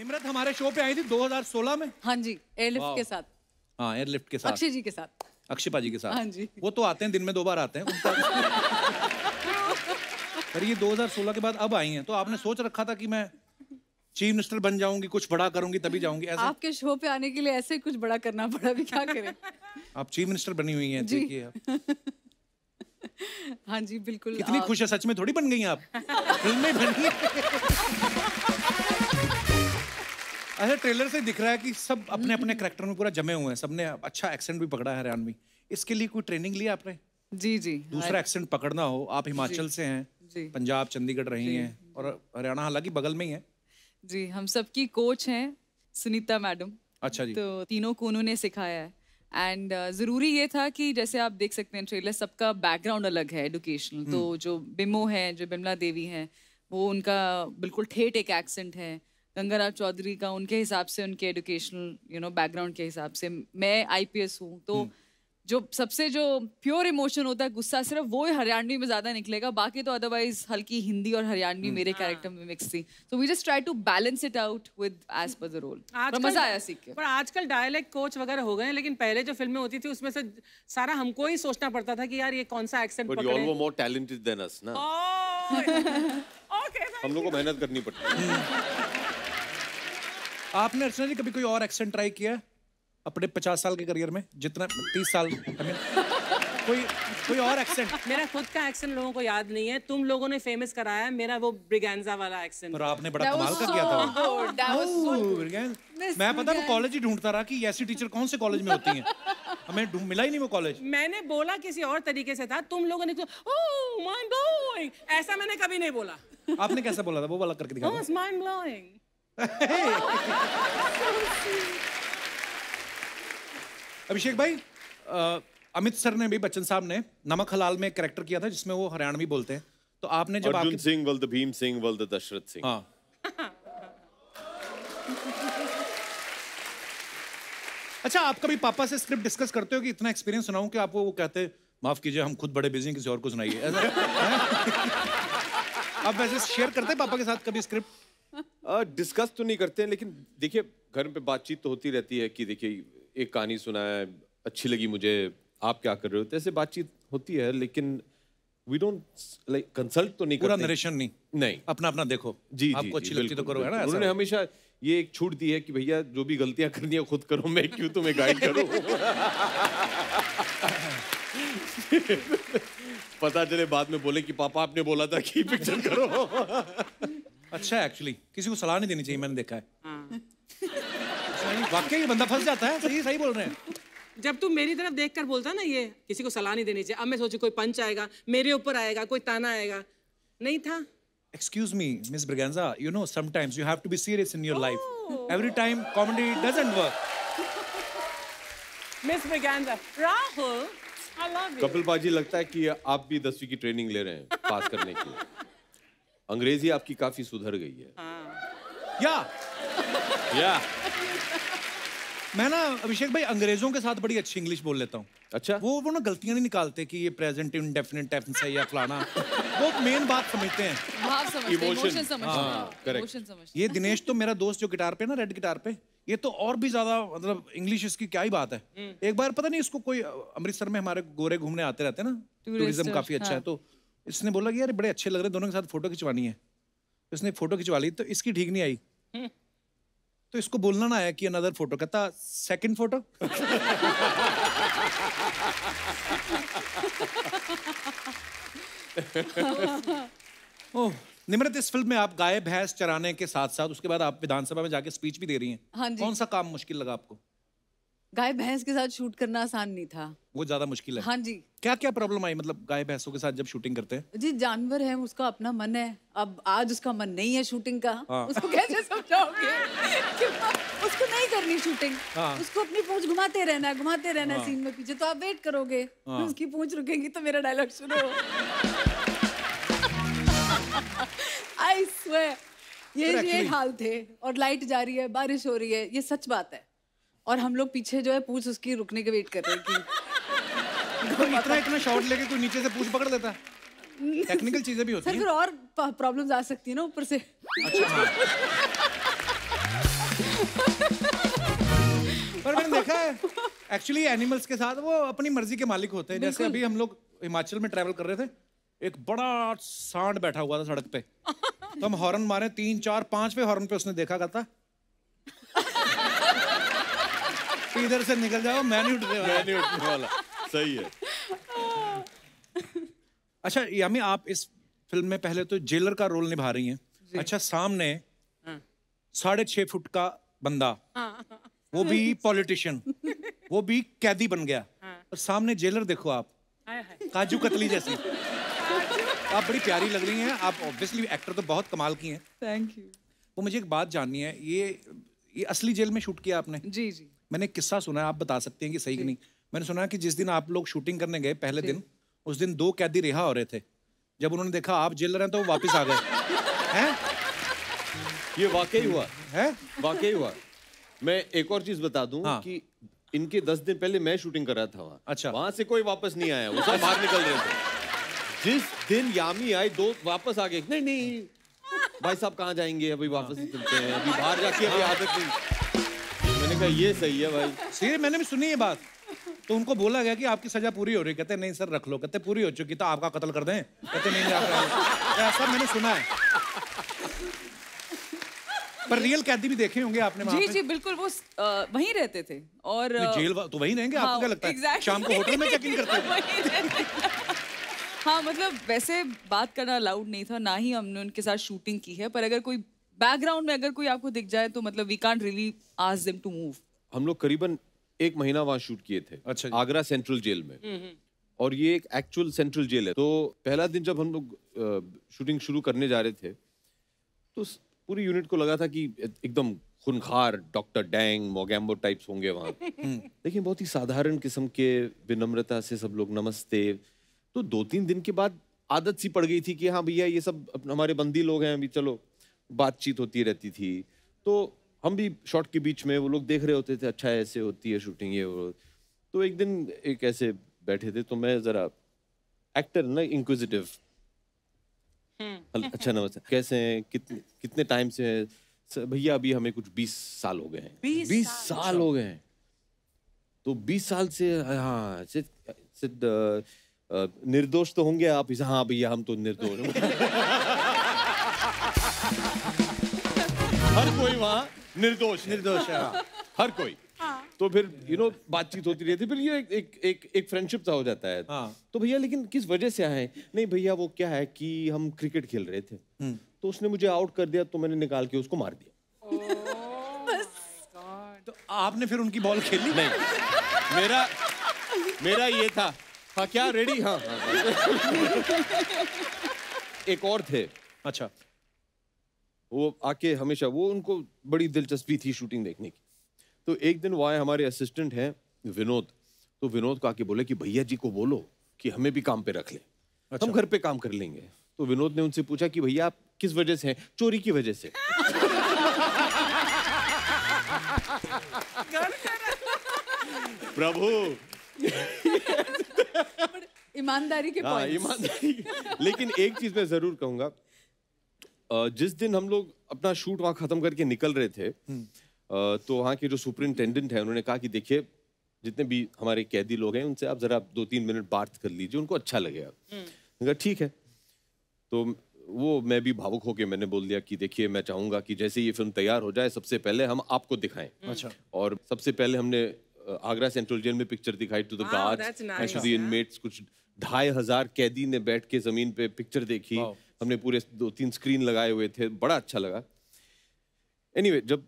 निम्रत हमारे शो पे आई थी 2016 में। हाँ जी, एयरलिफ्ट के साथ। हाँ, एयरलिफ्ट के साथ, अक्षय जी के साथ, अक्षय पाजी के साथ। हाँ जी। वो तो आते हैं, दिन में 2 बार आते हैं। पर ये 2016 के बाद अब आई हैं, तो आपने सोच रखा था कि मैं चीफ मिनिस्टर बन जाऊंगी, कुछ बड़ा करूंगी तभी जाऊंगी, ऐसा? आपके शो पे आने के लिए ऐसे कुछ बड़ा करना पड़ा, भी क्या करें। आप चीफ मिनिस्टर बनी हुई हैं, देखिए आप। हाँ जी, बिल्कुल। कितनी खुश है, सच में थोड़ी बन गई हैं आप, फिल्म में बनी है। अच्छा, ट्रेलर से दिख रहा है कि सब अपने अपने कैरेक्टर में पूरा जमे हुए हैं, सबने अच्छा एक्सेंट भी पकड़ा है हरियाणवी। इसके लिए कोई ट्रेनिंग लिया आपने? जी जी। दूसरा एक्सेंट पकड़ना हो, आप हिमाचल से हैं, पंजाब चंडीगढ़ रही हैं, और हरियाणा हालांकि बगल में ही है। जी, हम सबकी कोच हैं सुनीता मैडम। अच्छा जी। तो तीनों को उन्होंने सिखाया है। एंड ज़रूरी ये था कि जैसे आप देख सकते हैं ट्रेलर, सबका बैकग्राउंड अलग है एजुकेशनल। तो जो बिमो है, जो बिमला देवी हैं, वो उनका बिल्कुल ठेठ एक एक्सेंट है। गंगाराव चौधरी का उनके हिसाब से, उनके एजुकेशनल बैकग्राउंड के हिसाब से। मैं IPS हूँ, तो जो सबसे जो प्योर इमोशन होता है, गुस्सा, सिर्फ वो हरियाणवी में ज्यादा निकलेगा। बाकी तो अदरवाइज हल्की हिंदी और हरियाणवी मेरे कैरेक्टर में मिक्स थी। तो we just try to balance it out with as per the role. तो मजा आया सीख के। पर आजकल डायलेक्ट कोच वगैरह हो गए हैं, लेकिन पहले जो फिल्में होती थी उसमें से सारा हमको ही सोचना पड़ता था कि यार ये कौन सा एक्सेंट पकड़े। But you all were more talented than us, ना? हम लोग को मेहनत करनी पड़ती है। आपने अर्चना जी कभी कोई और एक्सेंट ट्राई किया अपने 50 साल के करियर में, जितना 30 साल कोई और एक्सेंट? मेरा खुद का एक्सेंट लोगों को याद नहीं है, तुम लोगों ने फेमस कराया मेरा वो ब्रिगेंजा वाला एक्सेंट। और आपने बड़ा कमाल का किया था। मैं पता वो कॉलेज ही ढूंढता रहा कि ऐसी टीचर कौन से कॉलेज में होती हैं, हमें मिला ही नहीं वो कॉलेज। मैंने बोला किसी और तरीके से था, तुम लोगों ने ओह माइंड ब्लोइंग, ऐसा मैंने कभी नहीं बोला। आपने कैसा बोला था, वो वाला करके दिखाओ। It's mind blowing. अभिषेक भाई, अमित सर ने भी, बच्चन साहब ने नमक हलाल में एक कैरेक्टर किया था जिसमें वो हरियाणवी बोलते हैं, तो आपने जब अर्जुन सिंह वल्द भीम सिंह वल्द दशरथ सिंह। हाँ। अच्छा, आप कभी पापा से स्क्रिप्ट डिस्कस करते हो कि इतना एक्सपीरियंस सुनाऊं कि आपको वो कहते हैं माफ कीजिए हम खुद बड़े बिजी हैं, किसी और को सुनाइए, ऐसा? आप वैसे शेयर करते हैं पापा के साथ कभी स्क्रिप्ट? डिस्कस तो नहीं करते हैं, लेकिन देखिए घर पे बातचीत तो होती रहती है कि देखिए एक कहानी सुना है, अच्छी लगी मुझे, आप क्या कर रहे हो, ऐसे बातचीत होती है, लेकिन वी डोंट लाइक कंसल्ट तो नहीं करते। पूरा नरेशन नहीं, अपना अपना देखो। जी, आपको अच्छी लगती तो करो, है ना? उन्होंने हमेशा ये एक छूट दी है कि भैया जो भी गलतियां करनी है खुद करो, मैं क्यों तुम्हें गाइड करूं। पता चले बाद में बोले कि पापा आपने बोला था कि पिक्चर करो। अच्छा, एक्चुअली किसी को सलाह नहीं देनी चाहिए, मैंने देखा है। वाकई ये बंदा फंस जाता है, सही बोल रहे हैं। जब तू मेरी तरफ देखकर बोलता ना ये किसी को सलाह नहीं देनी चाहिए, अब मैं सोचू कोई पंच आएगा, मेरे ऊपर आएगा, कोई ताना आएगा, नहीं था। Excuse me, Miss Braganza, you know sometimes you have to be serious in your life. Every time comedy doesn't work. Miss Braganza, Rahul, I love you. Kapil पाजी, लगता है कि आप भी 10वीं की ट्रेनिंग ले रहे हैं पास करने की। अंग्रेजी आपकी काफी सुधर गई है। या मैं ना अभिषेक भाई अंग्रेजों के साथ बड़ी अच्छी इंग्लिश बोल लेता हूँ। अच्छा, वो ना गलतियां नहीं निकालते कि ये प्रेजेंट इंडेफिनिट टेंस है या फलाना, वो मेन बात समझते हैं, भाव समझते हैं, इमोशन समझते हैं, इमोशन समझते हैं। ये दिनेश तो मेरा दोस्त जो गिटार पे ना, रेड गिटार पे, ये तो और भी ज्यादा, मतलब इंग्लिश इसकी क्या ही बात है। एक बार पता नहीं इसको कोई, अमृतसर में हमारे गोरे घूमने आते रहते हैं ना, टूरिज्म काफी अच्छा है, तो इसने बोला कि यार बड़े अच्छे लग रहे हैं, दोनों के साथ फोटो खिंचवानी है। इसने फोटो खिंचवा ली, तो इसकी ठीक नहीं आई, तो इसको बोलना ना आया कि अनदर फोटो, कहता सेकंड फोटो। ओह निम्रत, इस फिल्म में आप गाय भैंस चराने के साथ साथ उसके बाद आप विधानसभा में जाके स्पीच भी दे रही हैं। हाँ जी। कौन सा काम मुश्किल लगा आपको? गाय भैंस के साथ शूट करना आसान नहीं था, वो ज्यादा मुश्किल है। हाँ जी। क्या क्या प्रॉब्लम आई, मतलब गाय भैंसों के साथ जब शूटिंग करते हैं? जी, जानवर है, उसका अपना मन है, अब आज उसका मन नहीं है शूटिंग का। उसको कैसे समझाओगे कि उसको नहीं करनी शूटिंग? उसको अपनी पूंछ घुमाते रहना है सीन में पीछे, तो आप वेट करोगे, उसकी पूंछ रुकेगी तो मेरा डायलॉग शुरू हो। आई स्वेयर, ये हाल थे। और लाइट जा रही है, बारिश हो रही है, ये सच बात है, और हम लोग पीछे जो है पूंछ उसकी रुकने के वेट कर रहे हैं कि इतना शॉट लेके कोई नीचे से पूंछ पकड़ लेता है। टेक्निकल चीजें भी होती हैं। सर, फिर और प्रॉब्लम्स आ सकती है ना ऊपर से। अच्छा, हाँ। एक्चुअली एनिमल्स के साथ वो अपनी मर्जी के मालिक होते हैं। जैसे अभी हम लोग हिमाचल में ट्रैवल कर रहे थे, एक बड़ा सांड बैठा हुआ था सड़क पे, तो हम हॉर्न मारे 3 4 5वें हॉर्न पे उसने देखा करता इधर से निकल जाओ, मैं नहीं उठने वाला। सही है। अच्छा यामी, आप इस फिल्म में पहले तो जेलर का रोल निभा रही हैं। अच्छा, सामने 6.5 फुट का बंदा, वो भी पॉलिटिशियन, वो भी कैदी बन गया, और सामने जेलर देखो आप, काजू कतली जैसी। आप बड़ी प्यारी लग रही हैं। आप ऑब्वियसली एक्टर तो बहुत कमाल की हैं। Thank you. वो मुझे एक बात जाननी है, ये असली जेल में शूट किया आपने? जी जी। मैंने एक किस्सा सुना है, आप बता सकते हैं कि सही कि नहीं। मैंने सुना कि जिस दिन आप लोग शूटिंग करने गए पहले दिन, उस दिन 2 कैदी रिहा हो रहे थे। जब उन्होंने देखा आप जेलर हैं तो वो वापस आ गए हैं? ये वाकई हुआ है? वाकई हुआ। मैं एक और चीज बता दूं कि इनके 10 दिन पहले मैं शूटिंग कर रहा था वहाँ। अच्छा। वहां से कोई वापस नहीं आया, वो सब बाहर निकल रहे थे। जिस दिन यामी आई, 2 वापस आ गए। नहीं भाई साहब कहाँ जाएंगे, अभी वापस ही चलते हैं, अभी बाहर जाके अभी आदत नहीं। मैंने कहा ये सही है भाई। सीरियस, मैंने भी सुनी ये बात। तो उनको बोला गया कि आपकी सजा पूरी हो रही है। कहते नहीं सर रख लो। कहते पूरी हो चुकी तो आपका कत्ल कर दें। कहते नहीं ऐसा मैंने सुना है। पर रियल कैदी भी देखे होंगे आपने वहाँ जी पे? जी बिल्कुल, वो वहीं रहते थे। और जेल तो वहीं रहेंगे। आपको क्या लगता है exactly. शाम को होटल में चेक इन करते हैं? हाँ, मतलब वैसे बात करना अलाउड नहीं था, ना ही हमने उनके साथ शूटिंग की है। पर अगर कोई बैकग्राउंड में अगर कोई आपको दिख जाए तो मतलब we can't really ask them to move. हम लोग करीबन 1 महीना वहाँ शूट किए थे। अच्छा। आगरा सेंट्रल जेल में। और ये एक एक्चुअल सेंट्रल जेल है। तो पहला दिन जब हम लोग शूटिंग शुरू करने जा रहे थे, तो पूरी यूनिट को लगा था कि एकदम खूनखार डॉक्टर डैंग मोगैम्बो टाइप्स होंगे वहाँ। लेकिन बहुत ही साधारण किस्म के, विनम्रता से सब लोग नमस्ते। तो 2-3 दिन के बाद आदत सी पड़ गई थी कि हाँ भैया ये सब हमारे बंदी लोग हैं, अभी चलो बातचीत होती रहती थी। तो हम भी शॉट के बीच में वो लोग देख रहे होते थे, अच्छा ऐसे होती है शूटिंग ये वो। तो एक दिन एक ऐसे बैठे थे, तो मैं जरा एक्टर ना इंक्विजिटिव, अच्छा नमस्ते, कैसे हैं, कितने टाइम से हैं? भैया अभी हमें कुछ 20 साल हो गए हैं। 20 साल हो गए हैं। तो 20 साल से हाँ निर्दोष तो होंगे आप? हाँ भैया हम तो निर्दोष। हर कोई वहाँ निर्दोष है। हर कोई। तो फिर बातचीत होती रहती। फिर ये एक फ्रेंडशिप सा हो जाता है। तो भैया लेकिन किस वजह से आए? नहीं भैया वो क्या है कि हम क्रिकेट खेल रहे थे, तो उसने मुझे आउट कर दिया, तो मैंने निकाल के उसको मार दिया। तो आपने फिर उनकी बॉल खेली? नहीं, मेरा ये था, हाँ क्या रेडी? हाँ। एक और थे। अच्छा। वो आके हमेशा, वो उनको बड़ी दिलचस्पी थी शूटिंग देखने की। तो एक दिन वो आए, हमारे असिस्टेंट हैं विनोद। तो विनोद को आके बोले कि भैया जी को बोलो कि हमें भी काम पे रख ले। अच्छा। हम घर पे काम कर लेंगे। तो विनोद ने उनसे पूछा कि भैया आप किस वजह से हैं? चोरी की वजह से। प्रभु ईमानदारी के पॉइंट्स। ईमानदारी। लेकिन एक चीज मैं जरूर कहूंगा, जिस दिन हम लोग अपना शूट वहां खत्म करके निकल रहे थे, तो वहाँ के जो सुपरिंटेंडेंट है उन्होंने कहा कि देखिए जितने भी हमारे कैदी लोग हैं उनसे आप जरा 2-3 मिनट बात कर लीजिए, उनको अच्छा लगेगा। मैंने कहा ठीक है। तो वो मैं भी भावुक होके मैंने बोल दिया कि देखिए मैं चाहूंगा कि जैसे ये फिल्म तैयार हो जाए सबसे पहले हम आपको दिखाएं। अच्छा। और सबसे पहले हमने आगरा सेंट्रल जेल में पिक्चर दिखाई to the guards and to the inmates. कुछ 2500 कैदी ने बैठ के जमीन पे पिक्चर देखी। हमने पूरे 2-3 स्क्रीन लगाए हुए थे, बड़ा अच्छा लगा। एनीवे, जब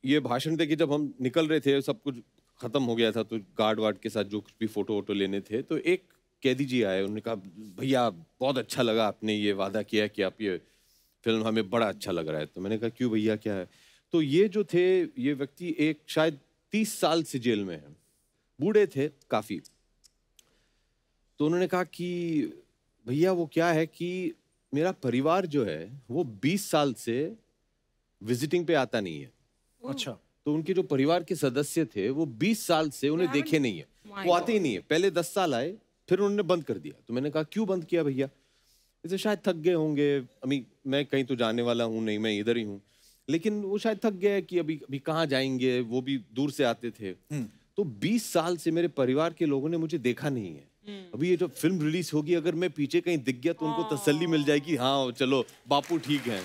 ये भाषण देके जब हम निकल रहे थे, सब कुछ खत्म हो गया था, तो गार्ड वार्ड के साथ जो कुछ भी फोटो वोटो लेने थे, तो एक कैदी जी आए। उन्होंने कहा भैया बहुत अच्छा लगा, आपने ये वादा किया कि आप ये फिल्म, हमें बड़ा अच्छा लग रहा है। तो मैंने कहा क्यों भैया क्या है? तो ये जो थे, ये व्यक्ति एक शायद 30 साल से जेल में है, बूढ़े थे काफी। तो उन्होंने कहा कि भैया वो क्या है कि मेरा परिवार जो है वो 20 साल से विजिटिंग पे आता नहीं है। अच्छा। तो उनके जो परिवार के सदस्य थे वो 20 साल से उन्हें देखे नहीं है, वो आते ही नहीं है। पहले 10 साल आए, फिर उन्होंने बंद कर दिया। तो मैंने कहा क्यों बंद किया भैया? जैसे शायद थक गए होंगे, अभी मैं कहीं तो जाने वाला हूँ नहीं, मैं इधर ही हूँ, लेकिन वो शायद थक गए कि अभी कहाँ जाएंगे, वो भी दूर से आते थे। तो 20 साल से मेरे परिवार के लोगों ने मुझे देखा नहीं है। अभी ये जो फिल्म रिलीज होगी, अगर मैं पीछे कहीं दिख गया तो उनको तसल्ली मिल जाएगी, हाँ चलो बापू ठीक है।